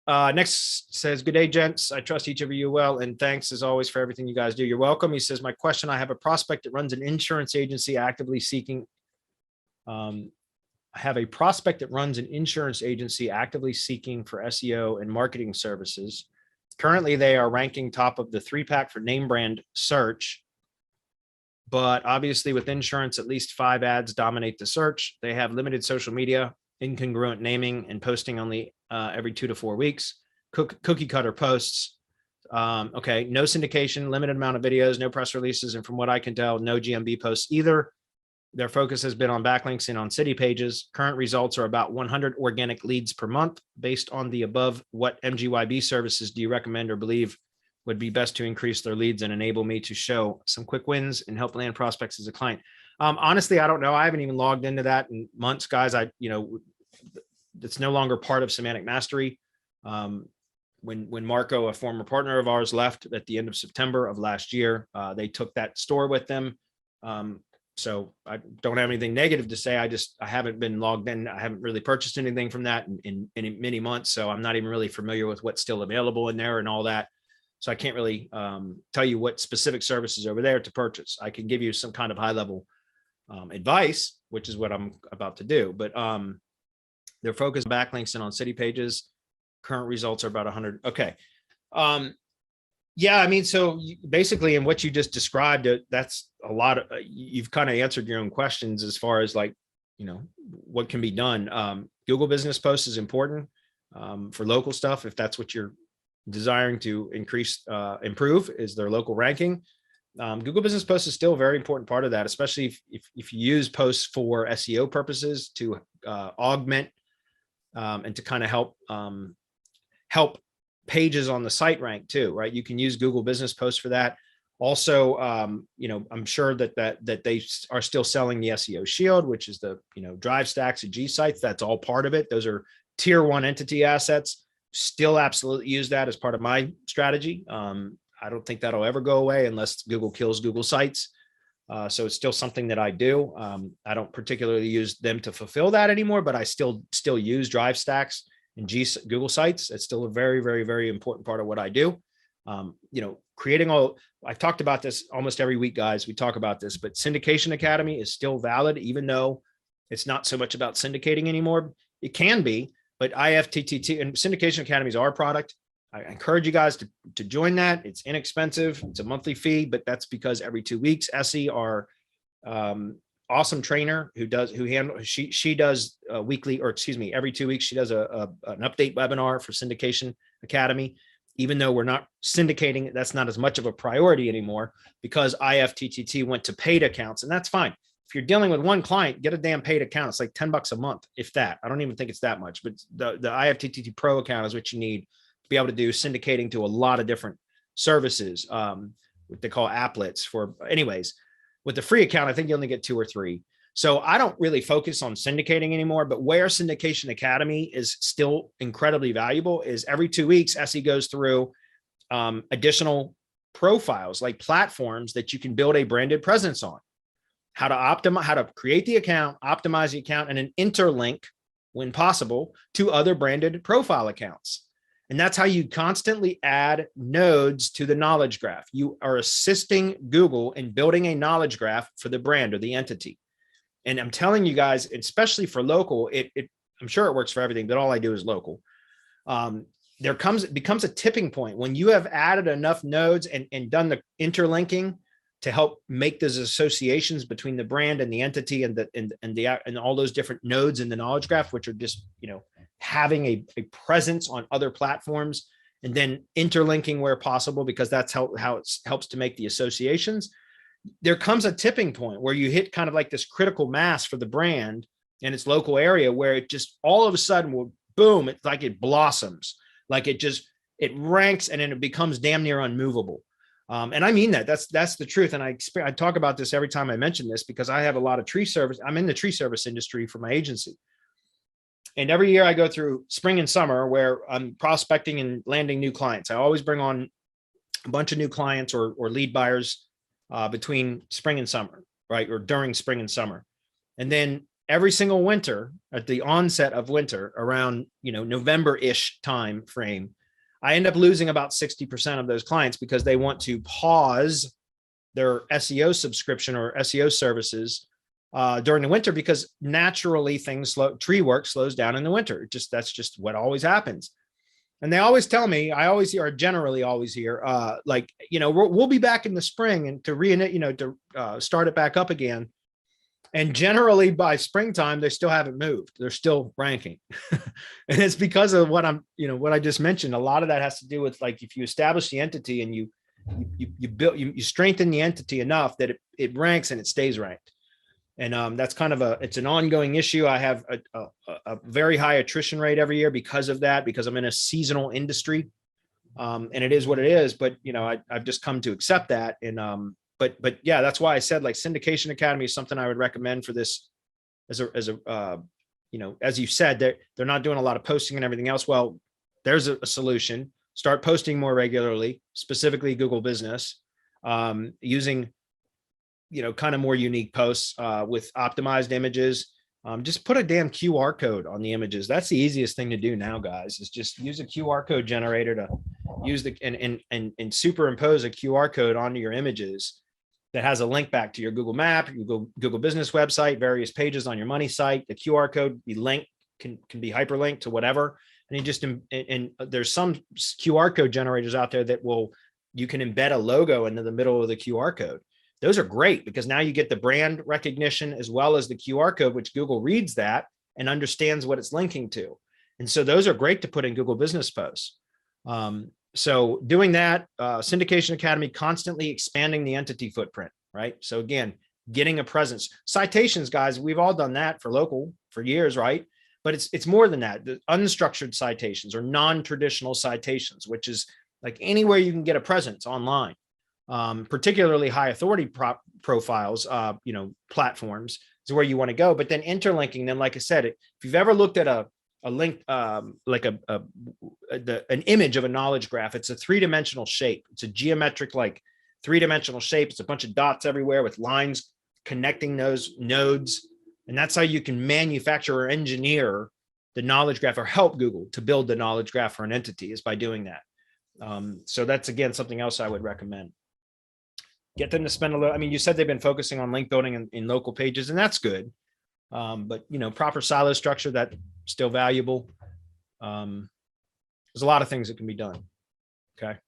Next says, good day, gents. I trust each of you well, and thanks as always for everything you guys do. You're welcome. He says, my question, I have a prospect that runs an insurance agency actively seeking I have a prospect that runs an insurance agency actively seeking for SEO and marketing services. Currently, they are ranking top of the 3-pack for name brand search. But obviously, with insurance, at least 5 ads dominate the search. They have limited social media, incongruent naming, and posting only every 2 to 4 weeks. Cookie cutter posts. Okay, no syndication, limited amount of videos, no press releases, and from what I can tell, no GMB posts either. Their focus has been on backlinks and on city pages. Current results are about 100 organic leads per month. Based on the above, what MGYB services do you recommend or believe would be best to increase their leads and enable me to show some quick wins and help land prospects as a client? Honestly, I don't know. I haven't even logged into that in months, guys. It's no longer part of Semantic Mastery. When Marco, a former partner of ours, left at the end of September of last year, they took that store with them. So I don't have anything negative to say. I haven't been logged in. I haven't really purchased anything from that in many months. So I'm not even really familiar with what's still available in there and all that. So I can't really tell you what specific services over there to purchase. I can give you some kind of high level advice, which is what I'm about to do. But they're focused on backlinks and on city pages. Current results are about 100. Okay. Yeah, I mean, so basically in what you just described, that's a lot of, you've kind of answered your own questions as far as like, what can be done. Google Business Posts is important for local stuff. If that's what you're desiring to improve is their local ranking. Google Business Posts is still a very important part of that, especially if you use posts for SEO purposes to augment and to kind of help pages on the site rank too, right? You can use Google Business Posts for that. Also, I'm sure that they are still selling the SEO Shield, which is the drive stacks and G sites. That's all part of it. Those are tier 1 entity assets. Still absolutely use that as part of my strategy. I don't think that'll ever go away unless Google kills Google Sites. So it's still something that I do. I don't particularly use them to fulfill that anymore, but I still use drive stacks and Google Sites. It's still a very, very, very important part of what I do. I've talked about this almost every week, guys. We talk about this, but Syndication Academy is still valid, even though it's not so much about syndicating anymore. It can be, but IFTTT and Syndication Academy is our product. I encourage you guys to join that. It's inexpensive. It's a monthly fee, but that's because every 2 weeks, Essie, our awesome trainer she does weekly, or excuse me, every 2 weeks, she does an update webinar for Syndication Academy. Even though we're not syndicating, that's not as much of a priority anymore because IFTTT went to paid accounts, and that's fine. If you're dealing with one client, get a damn paid account. It's like $10 a month, if that. I don't even think it's that much, but the IFTTT Pro account is what you need to be able to do syndicating to a lot of different services, what they call applets for. Anyways, with the free account, I think you only get 2 or 3. So I don't really focus on syndicating anymore, but where Syndication Academy is still incredibly valuable is every 2 weeks, Essie goes through additional profiles, like platforms that you can build a branded presence on, how to create the account, optimize the account, and then interlink when possible to other branded profile accounts. And that's how you constantly add nodes to the knowledge graph. You are assisting Google in building a knowledge graph for the brand or the entity. And I'm telling you guys, especially for local, I'm sure it works for everything, but all I do is local. It becomes a tipping point when you have added enough nodes and done the interlinking to help make those associations between the brand and the entity and all those different nodes in the knowledge graph, which are just, having a presence on other platforms and then interlinking where possible, because that's how it helps to make the associations. There comes a tipping point where you hit kind of like this critical mass for the brand and its local area, where it just all of a sudden will boom. It's like it blossoms, like it ranks, and then it becomes damn near unmovable. And I mean that. That's the truth. And I talk about this every time I mention this because I have a lot of tree service. I'm in the tree service industry for my agency. And every year I go through spring and summer where I'm prospecting and landing new clients. I always bring on a bunch of new clients or lead buyers between spring and summer, right? Or during spring and summer. And then every single winter at the onset of winter around, November-ish time frame, I end up losing about 60% of those clients because they want to pause their SEO subscription or SEO services during the winter, because naturally tree work slows down in the winter. That's just what always happens. And they always tell me, I always hear, or generally always hear, we'll be back in the spring and to start it back up again. And generally by springtime, they still haven't moved. They're still ranking. And it's because of what I just mentioned. A lot of that has to do with, like, if you establish the entity and you strengthen the entity enough that it ranks and it stays ranked. And that's kind of it's an ongoing issue. I have a very high attrition rate every year because of that, because I'm in a seasonal industry. And it is what it is, but I've just come to accept that. And but yeah, that's why I said, like, Syndication Academy is something I would recommend for this as you said, they're not doing a lot of posting and everything else. Well, there's a solution. Start posting more regularly, specifically Google Business, using kind of more unique posts with optimized images. Just put a damn QR code on the images. That's the easiest thing to do now, guys, is just use a QR code generator to use and superimpose a QR code onto your images that has a link back to your Google Map, your Google Business website, various pages on your money site. The QR code be linked, can be hyperlinked to whatever. And you just, and there's some QR code generators out there that you can embed a logo into the middle of the QR code. Those are great because now you get the brand recognition as well as the QR code, which Google reads that and understands what it's linking to. And so those are great to put in Google Business posts. So doing that, Syndication Academy, constantly expanding the entity footprint, right? So again, getting a presence. Citations, guys, we've all done that for years, right? But it's more than that. The unstructured citations or non-traditional citations, which is like anywhere you can get a presence online. Particularly high authority profiles, platforms is where you want to go. But then interlinking them, like I said, if you've ever looked at a link, like an image of a knowledge graph, it's a three-dimensional shape. It's a geometric, like three-dimensional shape. It's a bunch of dots everywhere with lines connecting those nodes. And that's how you can manufacture or engineer the knowledge graph, or help Google to build the knowledge graph for an entity, is by doing that. So that's, again, something else I would recommend. Get them to spend a little. I mean, you said they've been focusing on link building in local pages, and that's good. But proper silo structure, that's still valuable. There's a lot of things that can be done. Okay.